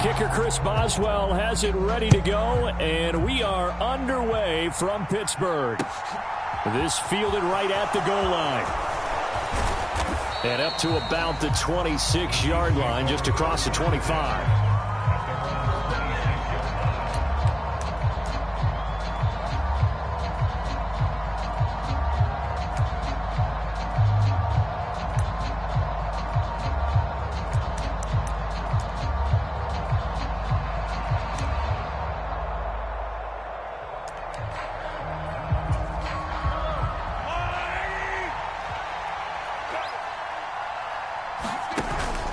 Kicker Chris Boswell has it ready to go, and we are underway from Pittsburgh. This fielded right at the goal line. And up to about the 26-yard line, just across the 25.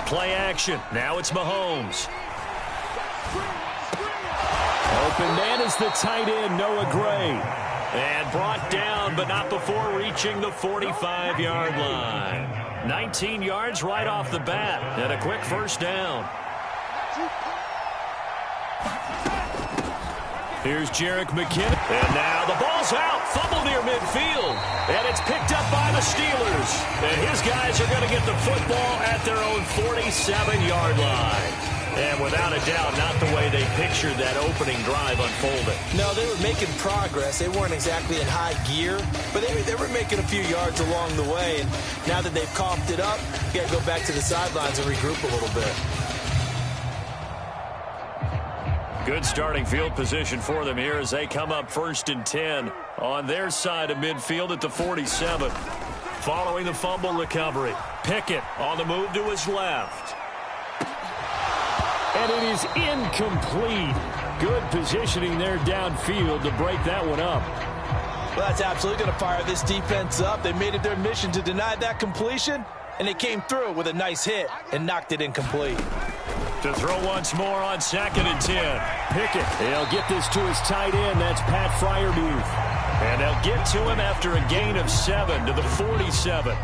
Play action. Now it's Mahomes. Open man is the tight end, Noah Gray. And brought down, but not before reaching the 45-yard line. 19 yards right off the bat, and a quick first down. Here's Jerick McKinnon. And now the ball's out. Fumble near midfield. And it's picked up by the Steelers. And his guys are going to get the football at their own 47-yard line. And without a doubt, not the way they pictured that opening drive unfolded. No, they were making progress. They weren't exactly in high gear, but they were making a few yards along the way. And now that they've coughed it up, you got to go back to the sidelines and regroup a little bit. Good starting field position for them here as they come up 1st and 10 on their side of midfield at the 47. Following the fumble recovery, Pickett on the move to his left. And it is incomplete. Good positioning there downfield to break that one up. Well, that's absolutely going to fire this defense up. They made it their mission to deny that completion, and they came through with a nice hit and knocked it incomplete. To throw once more on 2nd and 10. Pickett, he'll get this to his tight end. That's Pat Freiermuth. And they'll get to him after a gain of 7 to the 47.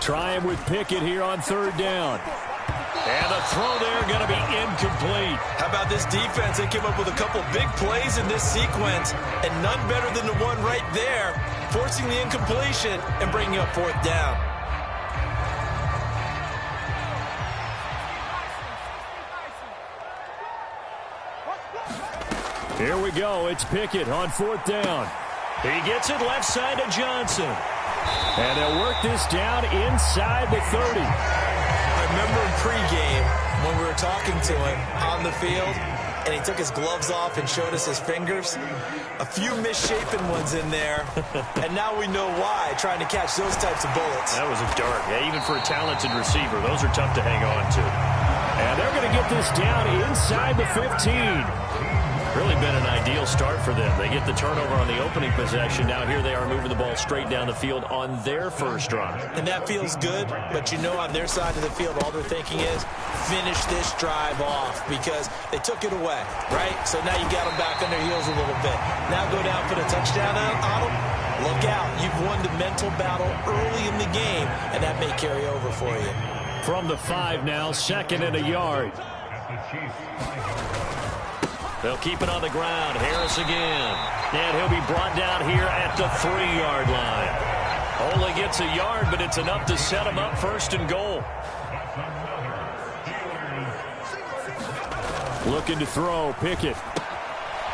Try him with Pickett here on 3rd down. And the throw there going to be incomplete. How about this defense? They came up with a couple big plays in this sequence, and none better than the one right there, forcing the incompletion and bringing up 4th down. Here we go. It's Pickett on 4th down. He gets it left side to Johnson. And they'll work this down inside the 30. I remember in pregame when we were talking to him on the field, and he took his gloves off and showed us his fingers. A few misshapen ones in there, and now we know why, trying to catch those types of bullets. That was a dart. Yeah, even for a talented receiver, those are tough to hang on to. And they're going to get this down inside the 15. Really been an ideal start for them. They get the turnover on the opening possession. Now here they are moving the ball straight down the field on their first drive. And that feels good, but you know on their side of the field, all they're thinking is finish this drive off because they took it away, right? So now you got them back on their heels a little bit. Now go down for the touchdown on them. Look out. You've won the mental battle early in the game, and that may carry over for you. From the 5 now, 2nd and a yard. They'll keep it on the ground. Harris again. And he'll be brought down here at the 3-yard line. Only gets a yard, but it's enough to set him up 1st and goal. Looking to throw, Pickett.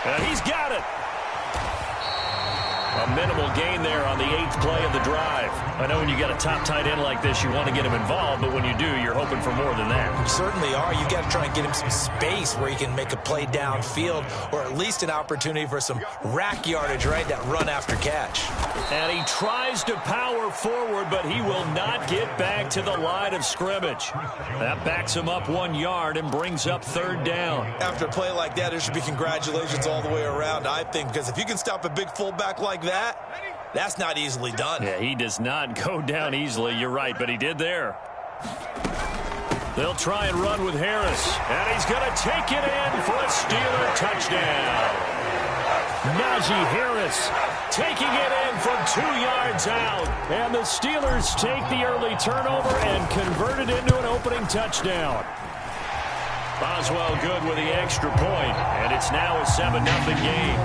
And he's got it. A minimal gain there on the 8th play of the drive. I know when you got a top tight end like this, you want to get him involved, but when you do, you're hoping for more than that. You certainly are. You got to try and get him some space where he can make a play downfield, or at least an opportunity for some rack yardage, right? That run after catch. And he tries to power forward, but he will not get back to the line of scrimmage. That backs him up 1 yard and brings up 3rd down. After a play like that, there should be congratulations all the way around, I think, because if you can stop a big fullback like that's not easily done. Yeah, he does not go down easily. You're right, but he did there. They'll try and run with Harris, and he's going to take it in for a Steeler touchdown. Najee Harris taking it in from 2 yards out, and the Steelers take the early turnover and convert it into an opening touchdown. Boswell good with the extra point, and it's now a 7-0 game.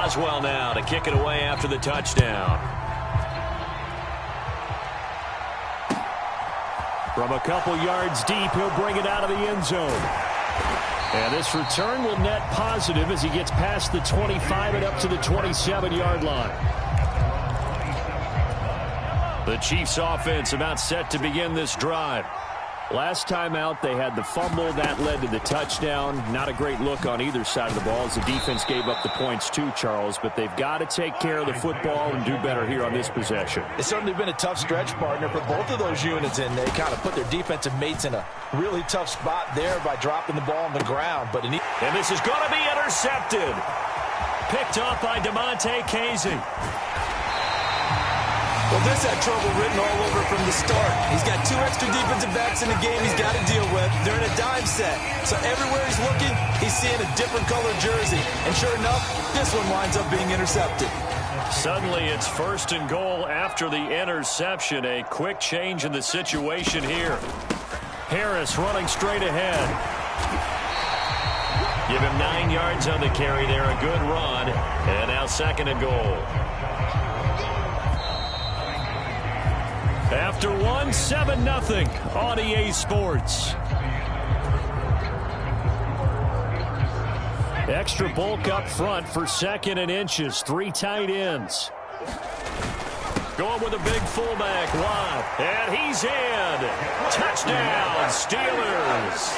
Boswell now to kick it away after the touchdown. From a couple yards deep, he'll bring it out of the end zone. And this return will net positive as he gets past the 25 and up to the 27-yard line. The Chiefs offense about set to begin this drive. Last time out, they had the fumble. That led to the touchdown. Not a great look on either side of the ball as the defense gave up the points too, Charles. But they've got to take care of the football and do better here on this possession. It's certainly been a tough stretch, partner, for both of those units, and they kind of put their defensive mates in a really tough spot there by dropping the ball on the ground. And this is going to be intercepted. Picked off by DeMonte Casey. Well, this had trouble written all over from the start. He's got two extra defensive backs in the game he's got to deal with. They're in a dime set. So everywhere he's looking, he's seeing a different color jersey. And sure enough, this one winds up being intercepted. Suddenly, it's 1st and goal after the interception. A quick change in the situation here. Harris running straight ahead. Give him 9 yards on the carry there. A good run. And now 2nd and goal. After 7-0 on EA Sports. Extra bulk up front for 2nd and inches. 3 tight ends. Going with a big fullback, Watt. And he's in. Touchdown, Steelers.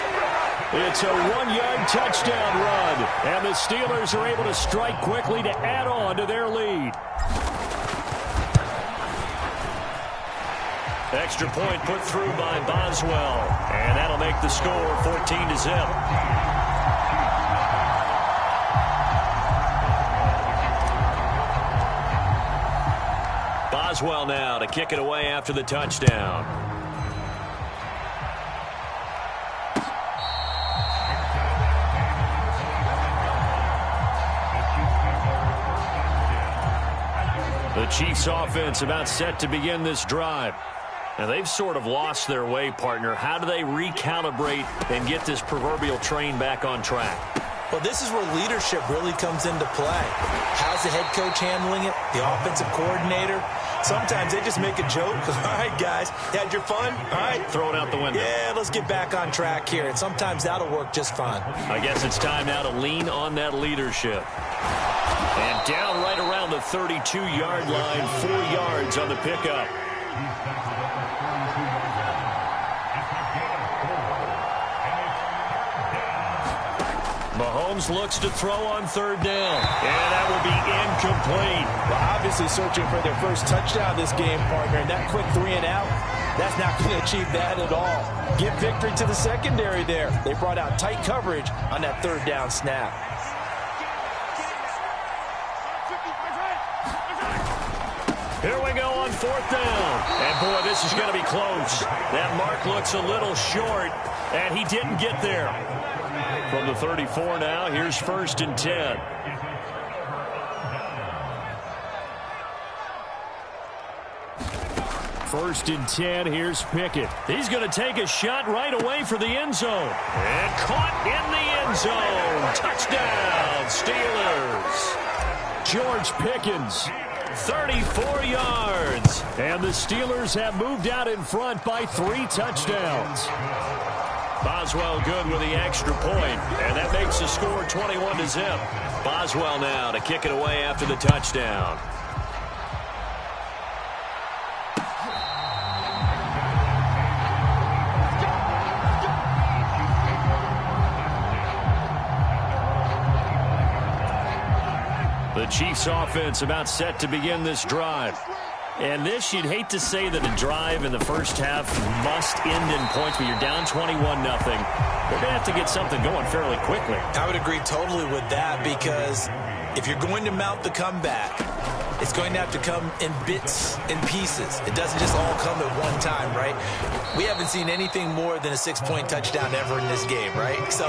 It's a 1-yard touchdown run. And the Steelers are able to strike quickly to add on to their lead. Extra point put through by Boswell. And that'll make the score 14-0. Boswell now to kick it away after the touchdown. The Chiefs offense about set to begin this drive. Now, they've sort of lost their way, partner. How do they recalibrate and get this proverbial train back on track? Well, this is where leadership really comes into play. How's the head coach handling it? The offensive coordinator? Sometimes they just make a joke. All right, guys, you had your fun? All right. Throw it out the window. Yeah, let's get back on track here. And sometimes that'll work just fine. I guess it's time now to lean on that leadership. And down right around the 32-yard line, 4 yards on the pickup. Mahomes looks to throw on 3rd down. And that will be incomplete. Well, obviously searching for their first touchdown this game, partner. And that quick 3 and out, that's not going to achieve that at all. Give victory to the secondary there. They brought out tight coverage on that 3rd down snap. Here we go on 4th down. And, boy, this is going to be close. That mark looks a little short, and he didn't get there. From the 34 now, here's 1st and 10. First and 10, here's Pickett. He's going to take a shot right away for the end zone. And caught in the end zone. Touchdown, Steelers. George Pickens, 34 yards. And the Steelers have moved out in front by 3 touchdowns. Boswell good with the extra point, and that makes the score 21-0. Boswell now to kick it away after the touchdown. The Chiefs offense about set to begin this drive. And this, you'd hate to say that a drive in the first half must end in points, but you're down 21-0. They're going to have to get something going fairly quickly. I would agree totally with that, because if you're going to mount the comeback, it's going to have to come in bits and pieces. It doesn't just all come at one time, right? We haven't seen anything more than a 6-point touchdown ever in this game, right? So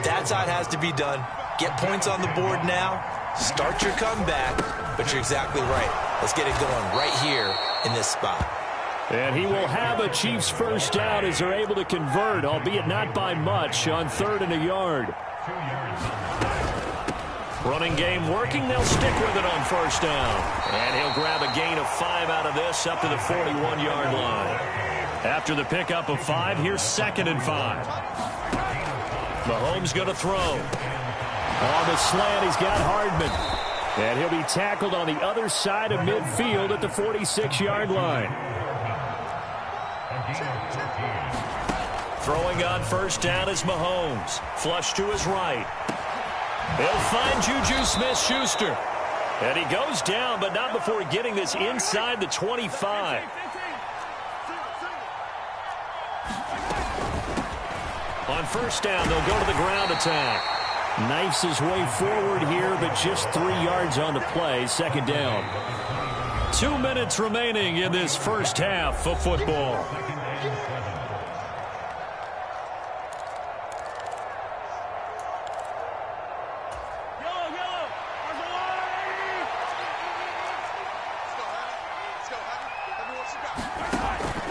that's how it has to be done. Get points on the board now. Start your comeback, but you're exactly right. Let's get it going right here in this spot. And he will have a Chiefs first down as they're able to convert, albeit not by much, on 3rd and a yard. Running game working. They'll stick with it on first down. And he'll grab a gain of 5 out of this up to the 41-yard line. After the pickup of 5, here's 2nd and 5. Mahomes going to throw. On the slant, he's got Hardman. And he'll be tackled on the other side of midfield at the 46-yard line. Throwing on first down is Mahomes. Flush to his right. He'll find Juju Smith-Schuster. And he goes down, but not before getting this inside the 25. On first down, they'll go to the ground attack. Knifes his way forward here, but just 3 yards on the play. 2nd down. 2 minutes remaining in this first half of football.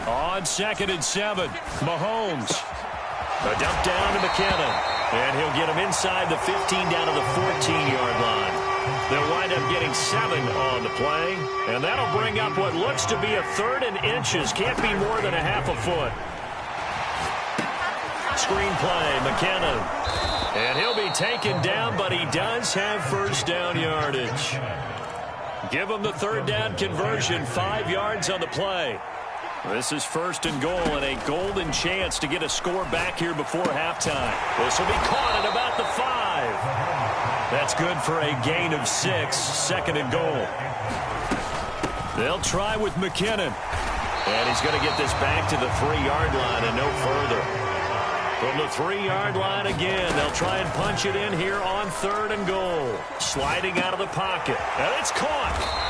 On 2nd and 7, Mahomes. A dump down to McKinnon. And he'll get him inside the 15 down to the 14-yard line. They'll wind up getting 7 on the play. And that'll bring up what looks to be a 3rd and inches. Can't be more than a half a foot. Screen play, McKinnon. And he'll be taken down, but he does have first down yardage. Give him the 3rd down conversion, 5 yards on the play. This is 1st and goal and a golden chance to get a score back here before halftime. This will be caught at about the 5. That's good for a gain of 6, 2nd and goal. They'll try with McKinnon. And he's going to get this back to the 3-yard line and no further. From the 3-yard line again, they'll try and punch it in here on 3rd and goal. Sliding out of the pocket. And it's caught.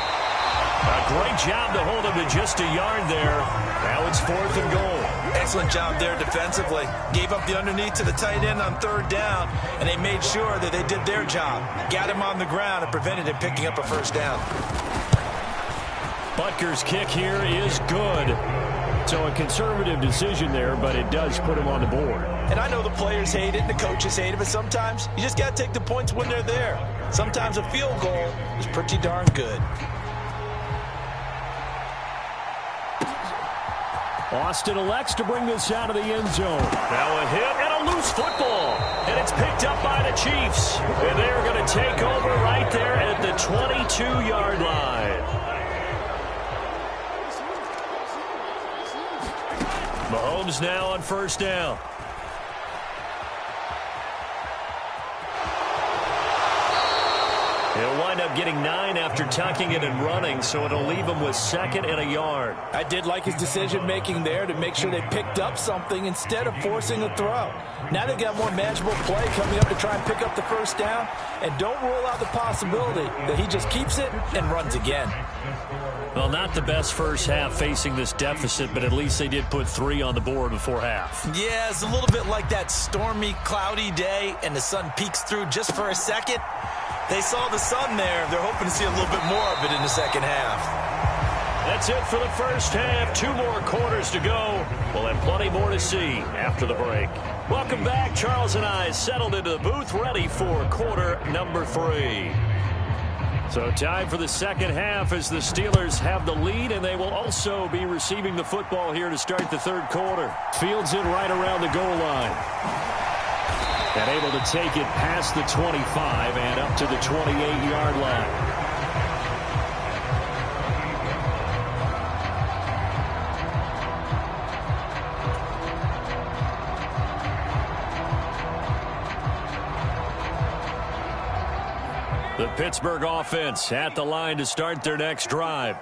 A great job to hold him to just a yard there. Now it's 4th and goal. Excellent job there defensively. Gave up the underneath to the tight end on 3rd down, and they made sure that they did their job. Got him on the ground and prevented him picking up a first down. Butker's kick here is good. So a conservative decision there, but it does put him on the board. And I know the players hate it and the coaches hate it, but sometimes you just got to take the points when they're there. Sometimes a field goal is pretty darn good. Austin elects to bring this out of the end zone. Now a hit and a loose football. And it's picked up by the Chiefs. And they're going to take over right there at the 22-yard line. Mahomes now on first down. He'll wind up getting 9 after tucking it and running, so it'll leave him with 2nd and a yard. I did like his decision-making there to make sure they picked up something instead of forcing a throw. Now they've got more manageable play coming up to try and pick up the first down, and don't rule out the possibility that he just keeps it and runs again. Well, not the best first half facing this deficit, but at least they did put 3 on the board before half. Yeah, it's a little bit like that stormy, cloudy day, and the sun peeks through just for a second. They saw the sun there. They're hoping to see a little bit more of it in the second half. That's it for the first half. 2 more quarters to go. We'll have plenty more to see after the break. Welcome back. Charles and I settled into the booth, ready for quarter number 3. So time for the second half as the Steelers have the lead, and they will also be receiving the football here to start the 3rd quarter. Fields it right around the goal line. And able to take it past the 25 and up to the 28-yard line. The Pittsburgh offense at the line to start their next drive.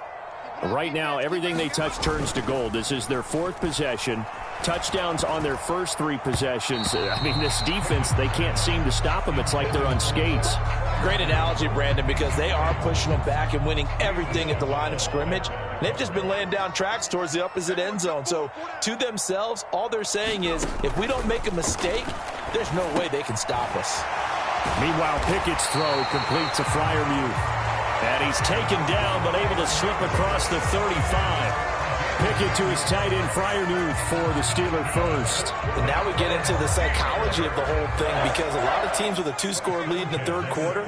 Right now, everything they touch turns to gold. This is their 4th possession. Touchdowns on their first 3 possessions. I mean, this defense, they can't seem to stop them. It's like they're on skates. Great analogy, Brandon, because they are pushing them back and winning everything at the line of scrimmage. They've just been laying down tracks towards the opposite end zone. So, to themselves, all they're saying is, if we don't make a mistake, there's no way they can stop us. Meanwhile, Pickett's throw complete to Freiermuth. And he's taken down, but able to slip across the 35. Pickett to his tight end, Freiermuth, for the Steeler first. And now we get into the psychology of the whole thing, because a lot of teams with a 2-score lead in the 3rd quarter,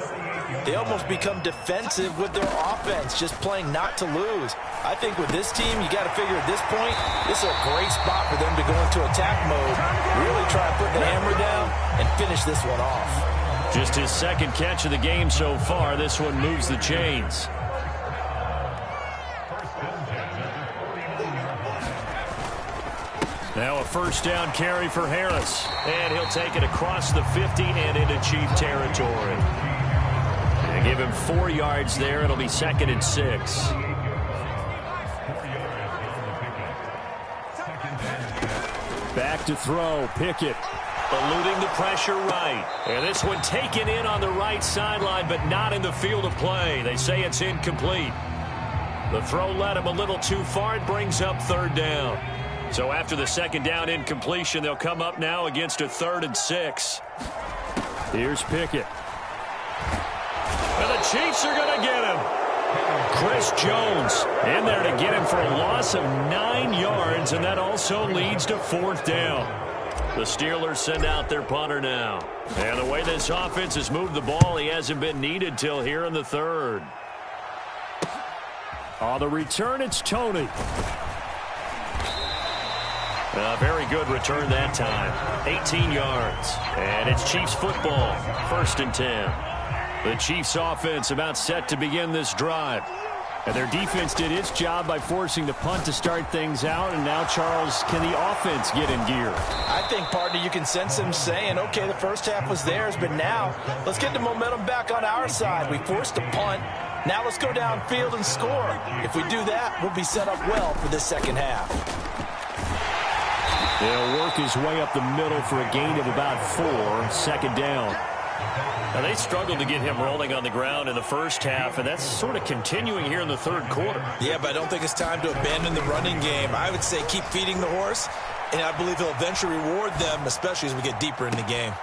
they almost become defensive with their offense, just playing not to lose. I think with this team, you got to figure at this point, this is a great spot for them to go into attack mode, really try to put the hammer down and finish this one off. Just his second catch of the game so far. This one moves the chains. Now a first down carry for Harris. And he'll take it across the 50 and into Chief territory. They give him 4 yards there. It'll be 2nd and 6. Back to throw. Pickett. Eluding the pressure right. And this one taken in on the right sideline, but not in the field of play. They say it's incomplete. The throw led him a little too far. It brings up 3rd down. So after the 2nd down incompletion, they'll come up now against a 3rd and 6. Here's Pickett. And the Chiefs are going to get him. Chris Jones in there to get him for a loss of 9 yards, and that also leads to 4th down. The Steelers send out their punter now. And the way this offense has moved the ball, he hasn't been needed till here in the 3rd. On the return, it's Tony. A very good return that time. 18 yards. And it's Chiefs football. 1st and 10. The Chiefs offense about set to begin this drive. And their defense did its job by forcing the punt to start things out. And now, Charles, can the offense get in gear? I think, partner, you can sense them saying, okay, the first half was theirs, but now let's get the momentum back on our side. We forced a punt. Now let's go downfield and score. If we do that, we'll be set up well for this 2nd half. They'll work his way up the middle for a gain of about 4. 2nd down. Now, they struggled to get him rolling on the ground in the first half, and that's sort of continuing here in the 3rd quarter. Yeah, but I don't think it's time to abandon the running game. I would say keep feeding the horse, and I believe he'll eventually reward them, especially as we get deeper in the game.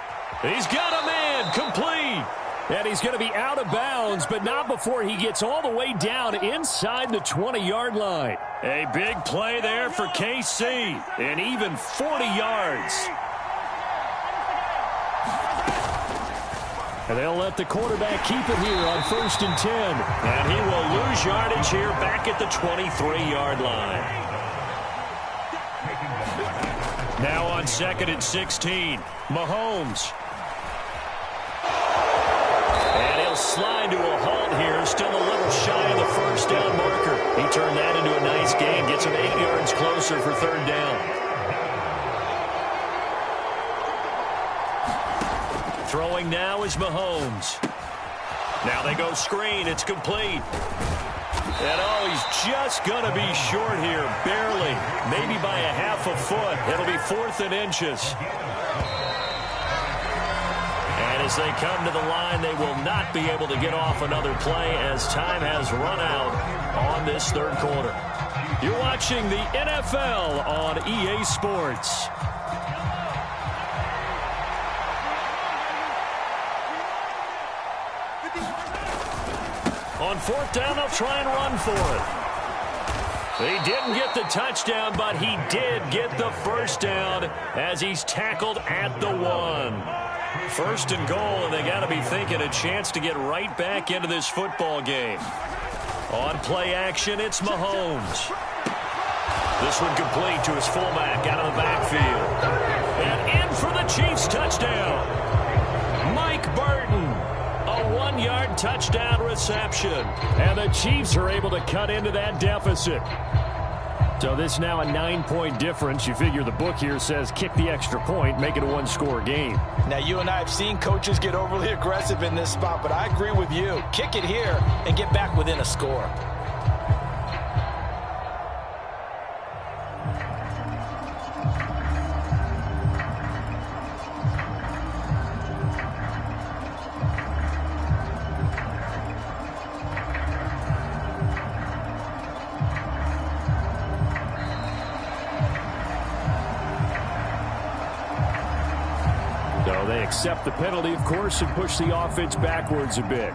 He's got a man complete. And he's going to be out of bounds, but not before he gets all the way down inside the 20-yard line. A big play there for KC, and even 40 yards. And they'll let the quarterback keep it here on 1st and 10. And he will lose yardage here back at the 23-yard line. Now on 2nd and 16, Mahomes. And he'll slide to a halt here, still a little shy of the 1st down marker. He turned that into a nice gain, gets him 8 yards closer for 3rd down. Throwing now is Mahomes. Now they go screen. It's complete. And he's just going to be short here, barely, maybe by a half a foot. It'll be 4th and inches. And as they come to the line, they will not be able to get off another play as time has run out on this 3rd quarter. You're watching the NFL on EA Sports. On 4th down, they'll try and run for it. He didn't get the touchdown, but he did get the 1st down as he's tackled at the 1. 1st and goal, and they got to be thinking a chance to get right back into this football game. On play action, it's Mahomes. This one complete to his fullback out of the backfield. And in for the Chiefs touchdown. Mike Burton. A 1-yard touchdown reception. And the Chiefs are able to cut into that deficit. So this now a 9-point difference. You figure the book here says kick the extra point, make it a 1-score game. Now, you and I have seen coaches get overly aggressive in this spot, but I agree with you. Kick it here and get back within a score. They accept the penalty, of course, and push the offense backwards a bit.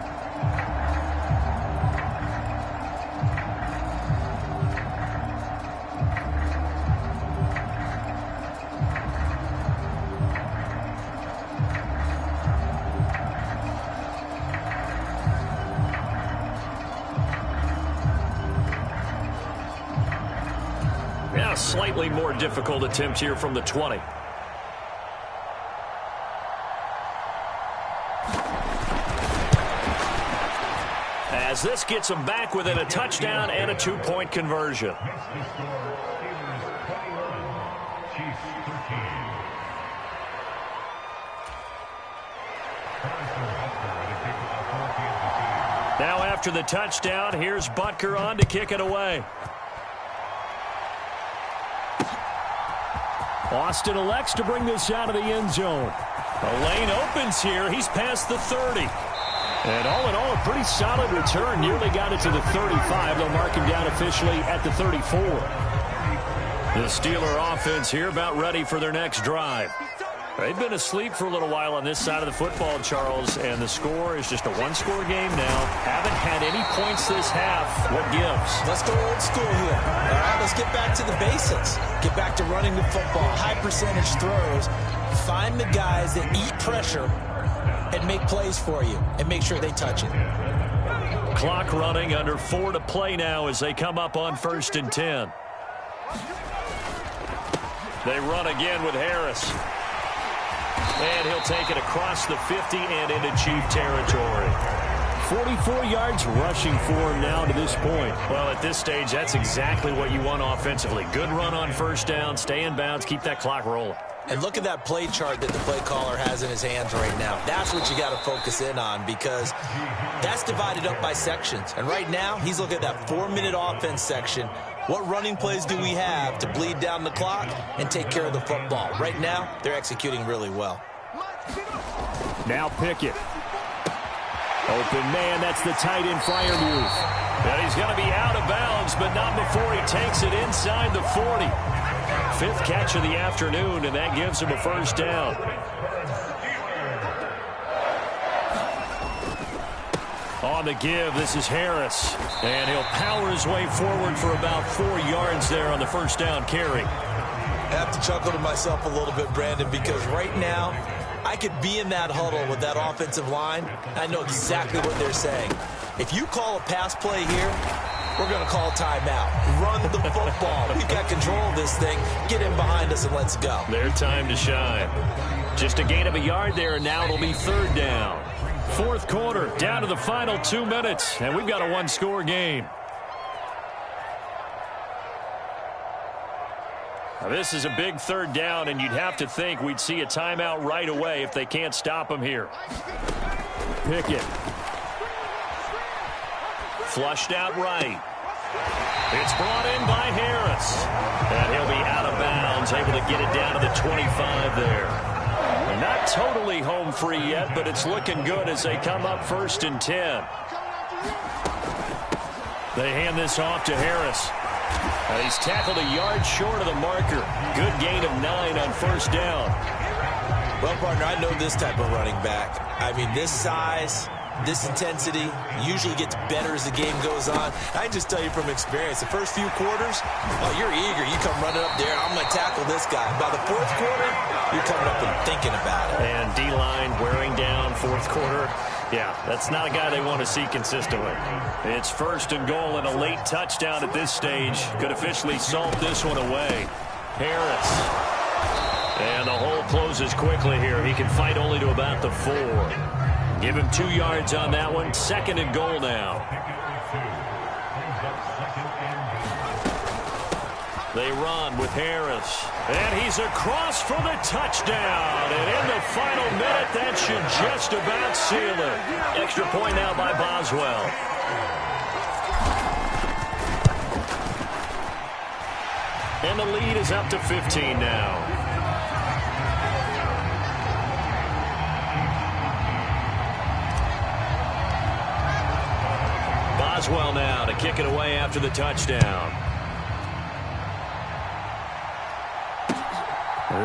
A slightly more difficult attempt here from the 20. As this gets them back within a touchdown and a 2-point conversion. Now after the touchdown, here's Butker on to kick it away. Austin elects to bring this out of the end zone. A lane opens here. He's past the 30. And all in all, a pretty solid return. Nearly got it to the 35. They'll mark him down officially at the 34. The Steeler offense here about ready for their next drive. They've been asleep for a little while on this side of the football, Charles, and the score is just a one-score game now. Haven't had any points this half. What gives? Let's go old school here. All right, let's get back to the basics. Get back to running the football, high percentage throws. Find the guys that eat pressure and make plays for you and make sure they touch it. Clock running, under 4 to play now as they come up on 1st and 10. They run again with Harris. And he'll take it across the 50 and into Chief territory. 44 yards rushing for him now to this point. Well, at this stage, that's exactly what you want offensively. Good run on 1st down, stay in bounds, keep that clock rolling. And look at that play chart that the play caller has in his hands right now. That's what you got to focus in on because that's divided up by sections. And right now, he's looking at that 4-minute offense section. What running plays do we have to bleed down the clock and take care of the football? Right now, they're executing really well. Now Pickett. Open man, that's the tight end flyer move. And he's going to be out of bounds, but not before he takes it inside the 40. 5th catch of the afternoon, and that gives him a 1st down. On the give, this is Harris. And he'll power his way forward for about 4 yards there on the 1st down carry. I have to chuckle to myself a little bit, Brandon, because right now, I could be in that huddle with that offensive line. I know exactly what they're saying. If you call a pass play here, we're going to call timeout. Run the football. We've got control of this thing. Get in behind us and let's go. Their time to shine. Just a gain of a yard there, and now it'll be 3rd down. 4th quarter, down to the final 2 minutes, and we've got a 1-score game. Now, this is a big 3rd down, and you'd have to think we'd see a timeout right away if they can't stop him here. Pickett. Flushed out right. It's brought in by Harris. And he'll be out of bounds, able to get it down to the 25 there. Not totally home free yet, but it's looking good as they come up 1st and 10. They hand this off to Harris. He's tackled a yard short of the marker. Good gain of 9 on 1st down. Well, partner, I know this type of running back. I mean, this size, this intensity usually gets better as the game goes on. I can just tell you from experience, the first few quarters, oh, you're eager. You come running up there, I'm going to tackle this guy. By the 4th quarter, you're coming up and thinking about it. And D-line wearing down 4th quarter. Yeah, that's not a guy they want to see consistently. It's 1st and goal and a late touchdown at this stage. Could officially salt this one away. Harris. And the hole closes quickly here. He can fight only to about the 4. Give him 2 yards on that one. 2nd and goal now. They run with Harris. And he's across for the touchdown. And in the final minute, that should just about seal it. Extra point now by Boswell. And the lead is up to 15 now. Boswell now to kick it away after the touchdown.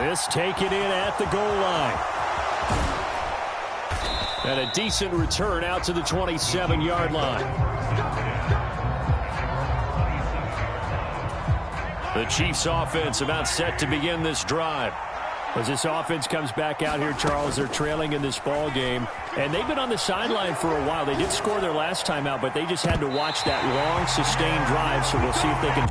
This taken in at the goal line. And a decent return out to the 27-yard line. The Chiefs offense about set to begin this drive. As this offense comes back out here, Charles, they're trailing in this ball game. And they've been on the sideline for a while. They did score their last time out, but they just had to watch that long, sustained drive, so we'll see if they can